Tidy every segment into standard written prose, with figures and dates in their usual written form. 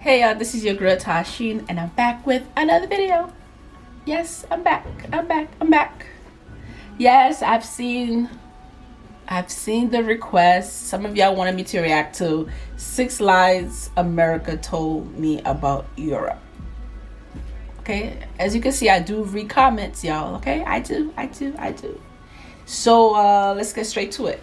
Hey y'all, this is your girl Tysheen, and I'm back with another video. Yes, I'm back. I'm back. Yes, I've seen the requests. Some of y'all wanted me to react to 6 lies America told me about Europe. Okay, as you can see, I do read comments, y'all. Okay, I do. So let's get straight to it.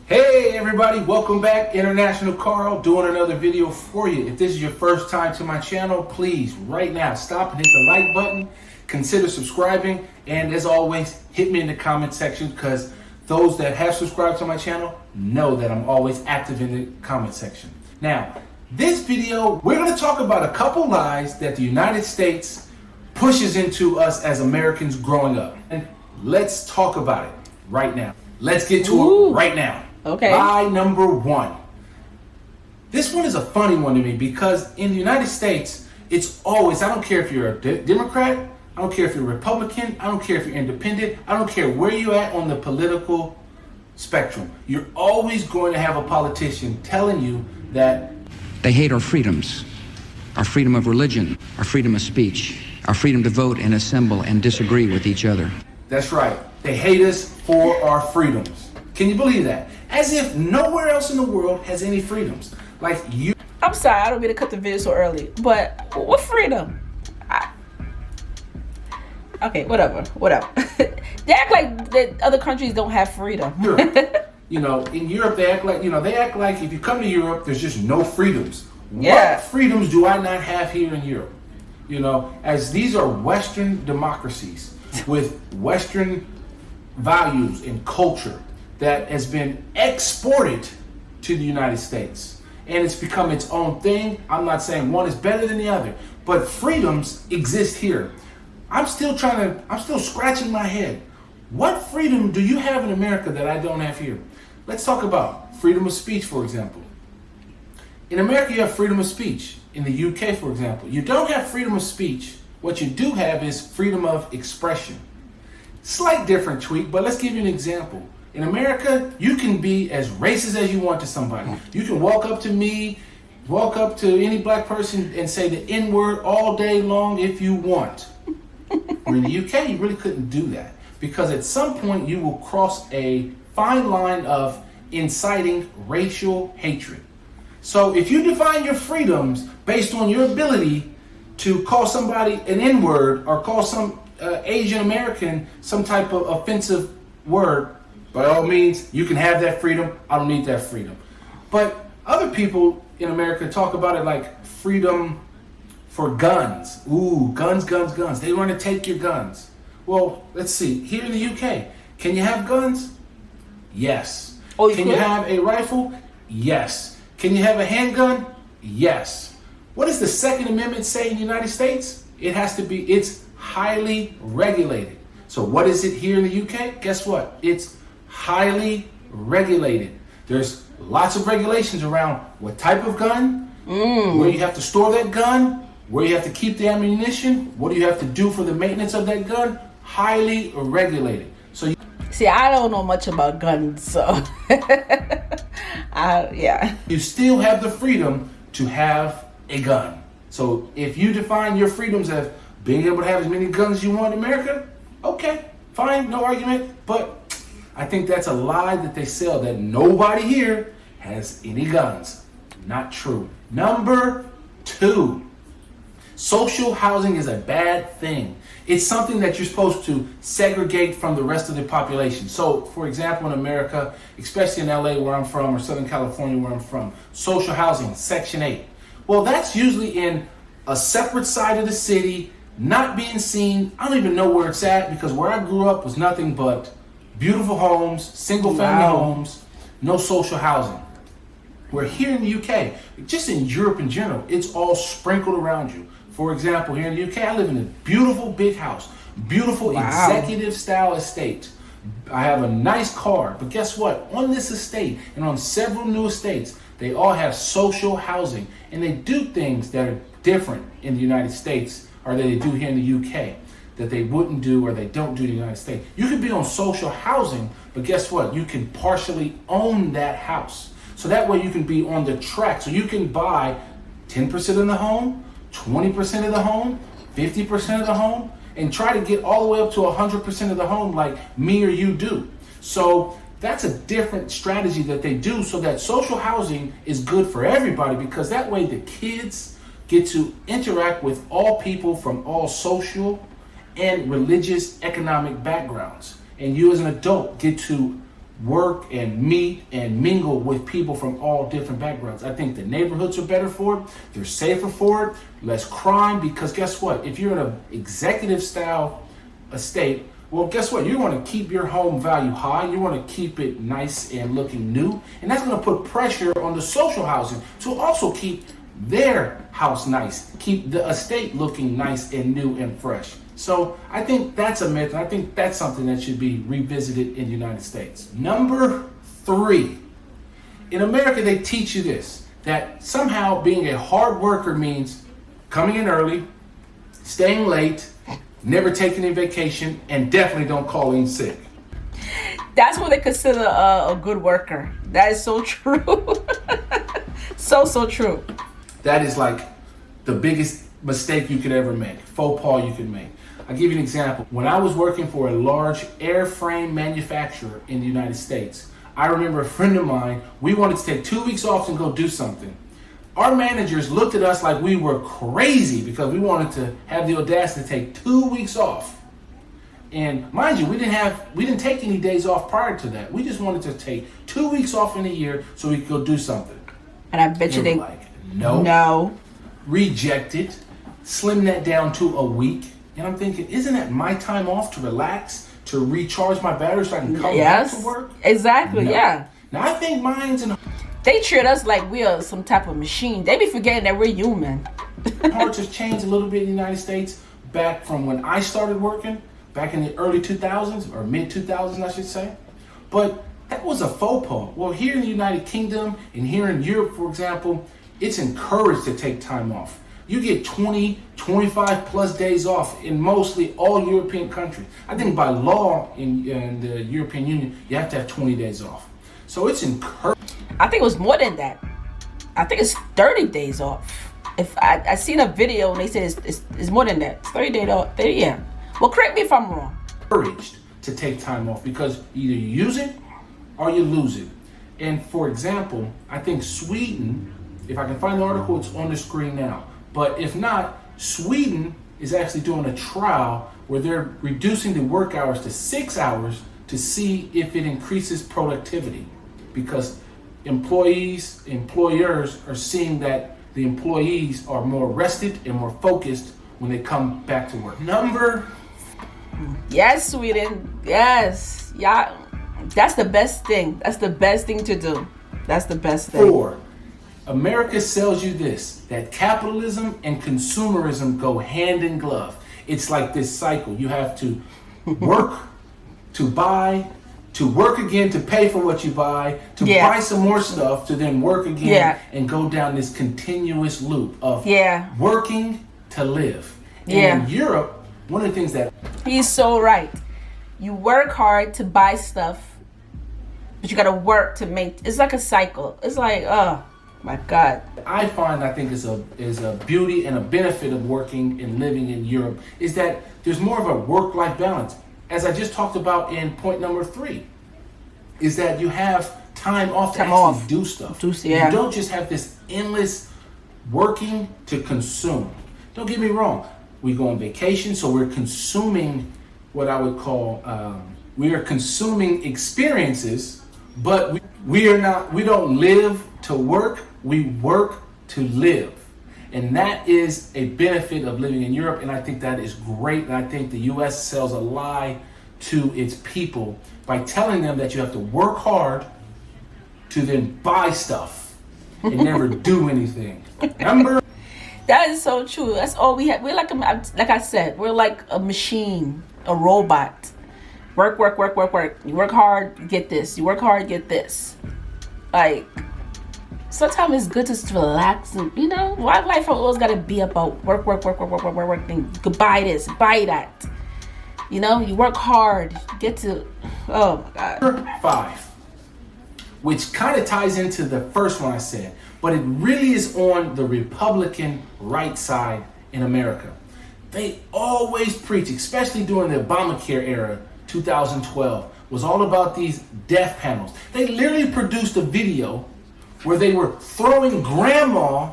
Hey everybody, welcome back. International Carl doing another video for you. If this is your first time to my channel, please right now stop and hit the like button, consider subscribing, and as always, hit me in the comment section because those that have subscribed to my channel know that I'm always active in the comment section. Now, this video, we're going to talk about a couple lies that the United States pushes into us as Americans growing up. And let's talk about it right now. Let's get to it right now. Okay. Lie number 1. This one is a funny one to me because in the United States, it's always, I don't care if you're a Democrat, I don't care if you're a Republican, I don't care if you're independent, I don't care where you're at on the political spectrum. You're always going to have a politician telling you that they hate our freedoms, our freedom of religion, our freedom of speech, our freedom to vote and assemble and disagree with each other. That's right. They hate us for our freedoms. Can you believe that? As if nowhere else in the world has any freedoms. Like you. I'm sorry, I don't mean to cut the video so early, but what freedom? Okay, whatever. They act like that other countries don't have freedom. Europe. In Europe, they act like if you come to Europe, there's just no freedoms. Yeah. What freedoms do I not have here in Europe? As these are Western democracies with Western values and culture that has been exported to the United States. And it's become its own thing. I'm not saying one is better than the other, but freedoms exist here. I'm still scratching my head. What freedom do you have in America that I don't have here? Let's talk about freedom of speech, for example. In America, you have freedom of speech. In the UK, for example, you don't have freedom of speech. What you do have is freedom of expression. Slight different tweak, but let's give you an example. In America, you can be as racist as you want to somebody. You can walk up to me, walk up to any black person and say the N-word all day long if you want. Or in the UK, you really couldn't do that because at some point you will cross a fine line of inciting racial hatred. So if you define your freedoms based on your ability to call somebody an N-word or call some Asian American some type of offensive word, by all means, you can have that freedom. I don't need that freedom. But other people in America talk about it like freedom for guns. Ooh, guns. They want to take your guns. Well, let's see. Here in the UK, can you have guns? Yes. Can you have a rifle? Yes. Can you have a handgun? Yes. What does the Second Amendment say in the United States? It's highly regulated. So what is it here in the UK? Guess what? It's highly regulated. There's lots of regulations around what type of gun, where you have to store that gun, where you have to keep the ammunition, what do you have to do for the maintenance of that gun. Highly regulated. So see, I don't know much about guns, so yeah. You still have the freedom to have a gun. So if you define your freedoms as being able to have as many guns as you want in America, okay, fine, no argument. But I think that's a lie that they sell, that nobody here has any guns. Not true. Number 2, social housing is a bad thing. It's something that you're supposed to segregate from the rest of the population. So, for example, in America, especially in LA where I'm from, or Southern California where I'm from, social housing, Section 8. Well, that's usually in a separate side of the city, not being seen. I don't even know where it's at because where I grew up was nothing but beautiful homes, single family homes, no social housing. Where here in the UK, just in Europe in general, it's all sprinkled around you. For example, here in the UK, I live in a beautiful big house, beautiful executive style estate. I have a nice car, but guess what? On this estate and on several new estates, they all have social housing and they do things that are different in the United States or that they do here in the UK. That they wouldn't do or they don't do in the United States. You could be on social housing, but guess what? You can partially own that house. So that way you can be on the track. So you can buy 10% of the home, 20% of the home, 50% of the home, and try to get all the way up to 100% of the home like me or you do. So that's a different strategy that they do, so that social housing is good for everybody, because that way the kids get to interact with all people from all social and religious economic backgrounds. And you as an adult get to work and meet and mingle with people from all different backgrounds. I think the neighborhoods are better for it. They're safer for it. Less crime, because guess what? If you're in an executive style estate, well, guess what? You want to keep your home value high. You want to keep it nice and looking new. And that's going to put pressure on the social housing to also keep their house nice, keep the estate looking nice and new and fresh. So I think that's a myth, and I think that's something that should be revisited in the United States. Number 3, in America, they teach you this, that somehow being a hard worker means coming in early, staying late, never taking a vacation, and definitely don't call in sick. That's what they consider a good worker. That is so true. So true. That is like the biggest mistake you could ever make, faux pas you could make. I'll give you an example. When I was working for a large airframe manufacturer in the United States, I remember a friend of mine, we wanted to take 2 weeks off and go do something. Our managers looked at us like we were crazy because we wanted to have the audacity to take 2 weeks off. And mind you, we didn't take any days off prior to that. We just wanted to take 2 weeks off in a year so we could go do something. And I bet you they like, no. Rejected. Slim that down to a week. And I'm thinking, isn't that my time off to relax, to recharge my battery so I can come back to work? Exactly, No. yeah. Now I think mine's in They treat us like we are some type of machine. They be forgetting that we're human. parts has changed a little bit in the United States back from when I started working, back in the early 2000s, or mid 2000s, I should say. But that was a faux pas. Well, here in the United Kingdom and here in Europe, for example, it's encouraged to take time off. You get 20, 25 plus days off in mostly all European countries. I think by law in the European Union, you have to have 20 days off. So it's encouraged. I think it was more than that. I think it's 30 days off. If I seen a video and they said it's more than that. It's 30 days off. 30, yeah. Well, correct me if I'm wrong. Encouraged to take time off because either you use it or you lose it. And for example, I think Sweden, if I can find the article, it's on the screen now. But if not, Sweden is actually doing a trial where they're reducing the work hours to 6 hours to see if it increases productivity, because employers are seeing that the employees are more rested and more focused when they come back to work. Yes, Sweden. Yes. Yeah. That's the best thing. That's the best thing to do. That's the best thing. 4, America sells you this, that capitalism and consumerism go hand in glove. It's like this cycle. You have to work to buy, to work again to pay for what you buy, to buy some more stuff, to then work again and go down this continuous loop of working to live. And in Europe, one of the things that... He's so right. You work hard to buy stuff, but you gotta work to make... It's like a cycle. It's like, oh my God. I think is a beauty and a benefit of working and living in Europe is that there's more of a work-life balance. As I just talked about in point number 3, is that you have time off to actually do stuff. You don't just have this endless working to consume. Don't get me wrong. We go on vacation, so we're consuming what I would call, we are consuming experiences, but we don't live to work, we work to live. And that is a benefit of living in Europe, and I think that is great. And I think the US sells a lie to its people by telling them that you have to work hard to then buy stuff and never do anything. Remember? That is so true. That's all we have. We're like I said, we're like a machine, a robot. Work. You work hard, you get this. You work hard, get this. Like, sometimes it's good to just relax, and why life always gotta be about work. And you could buy this, buy that. You work hard, get to. Oh my God. 5. which kind of ties into the first one I said, but it really is on the Republican right side in America. They always preach, especially during the Obamacare era, 2012, was all about these death panels. They literally produced a video where they were throwing grandma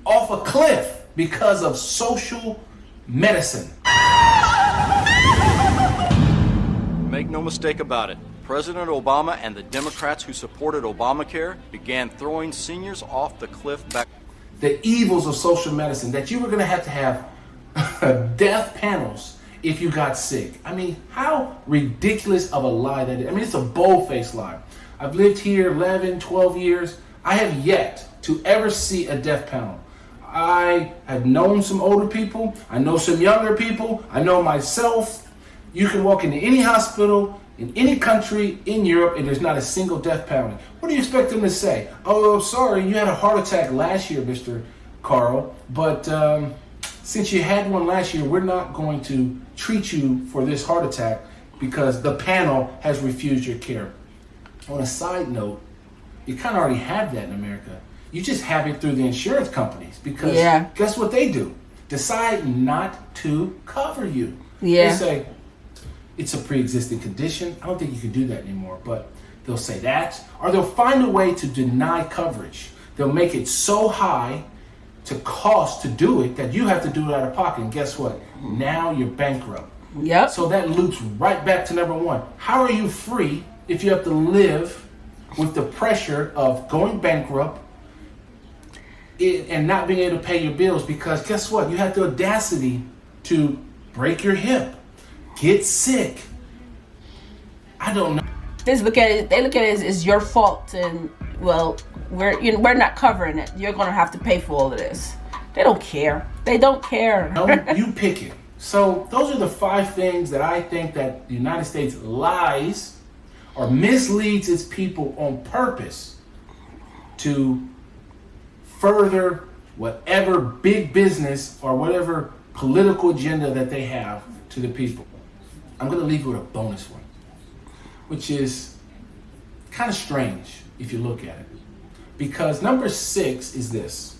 off a cliff because of social medicine. Make no mistake about it. President Obama and the Democrats who supported Obamacare began throwing seniors off the cliff back. The evils of social medicine, that you were going to have death panels if you got sick. I mean, how ridiculous of a lie that is. I mean, it's a bold-faced lie. I've lived here 11, 12 years. I have yet to ever see a death panel. I have known some older people. I know some younger people. I know myself. You can walk into any hospital in any country in Europe and there's not a single death penalty. What do you expect them to say? Oh, sorry, you had a heart attack last year, Mr. Carl, but since you had one last year, we're not going to treat you for this heart attack because the panel has refused your care. On a side note, you kind of already have that in America. You just have it through the insurance companies because guess what they do? Decide not to cover you. They say, it's a pre-existing condition. I don't think you can do that anymore, but they'll say that, or they'll find a way to deny coverage. They'll make it so high to cost to do it that you have to do it out of pocket. And guess what? Now you're bankrupt. Yep. So that loops right back to number one. How are you free if you have to live with the pressure of going bankrupt and not being able to pay your bills? Because guess what? You have the audacity to break your hip, get sick. I don't know. They look at it as your fault, and well, we're not covering it. You're gonna have to pay for all of this. They don't care. They don't care. No, you pick it. So those are the 5 things that I think that the United States lies or misleads its people on purpose to further whatever big business or whatever political agenda that they have to the people. I'm going to leave you with a bonus one, which is kind of strange if you look at it. Because number 6 is this.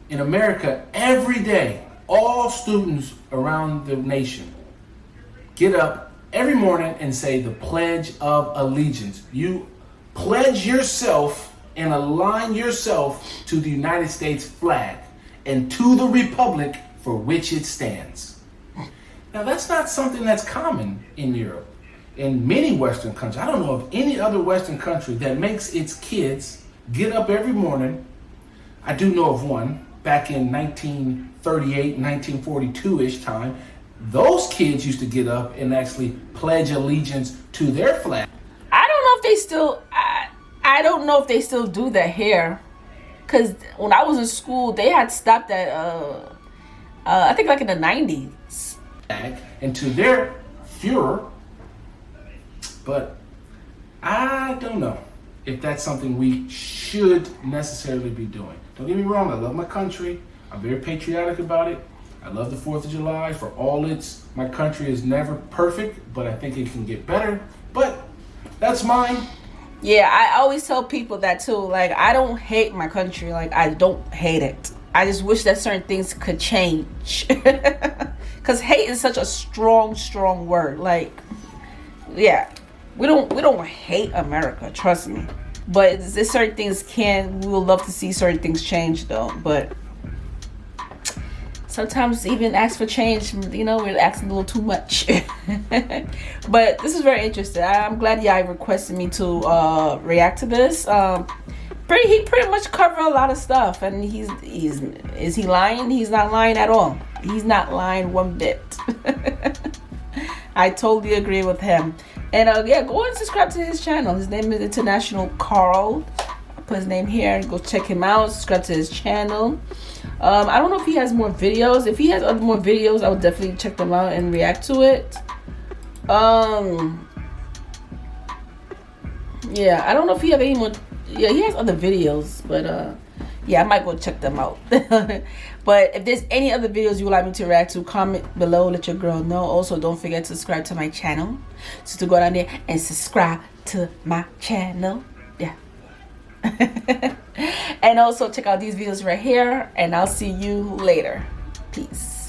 In America, every day, all students around the nation get up every morning and say the Pledge of Allegiance. You pledge yourself and align yourself to the United States flag and to the republic for which it stands. Now, that's not something that's common in Europe. In many Western countries, I don't know of any other Western country that makes its kids get up every morning. I do know of one back in 1938, 1942-ish time. Those kids used to get up and actually pledge allegiance to their flag. I don't know if they still. I don't know if they still do that here, because when I was in school, they had stopped at. I think like in the 90s. And to their Führer, but I don't know if that's something we should necessarily be doing. Don't get me wrong, I love my country. I'm very patriotic about it. I love the 4th of July for all its. My country is never perfect, but I think it can get better. But that's mine. Yeah, I always tell people that too. Like, I don't hate my country. Like, I don't hate it. I just wish that certain things could change. Because hate is such a strong word. Like, yeah, we don't hate America. Trust me. But there's certain things we would love to see certain things change though. But sometimes even ask for change, we're asking a little too much. But this is very interesting. I'm glad y'all requested me to react to this. He pretty much covered a lot of stuff, and is he lying? He's not lying at all. He's not lying one bit. I totally agree with him. And go and subscribe to his channel. His name is International Carl. I'll put his name here and go check him out. Subscribe to his channel. I don't know if he has more videos. If he has other more videos, I would definitely check them out and react to it. Yeah, I don't know if he have any more. Yeah, he has other videos, but yeah, I might go check them out. But if there's any other videos you would like me to react to, comment below, let your girl know. Also, don't forget to subscribe to my channel. So to go down there and subscribe to my channel. Yeah. And also check out these videos right here, and I'll see you later. Peace.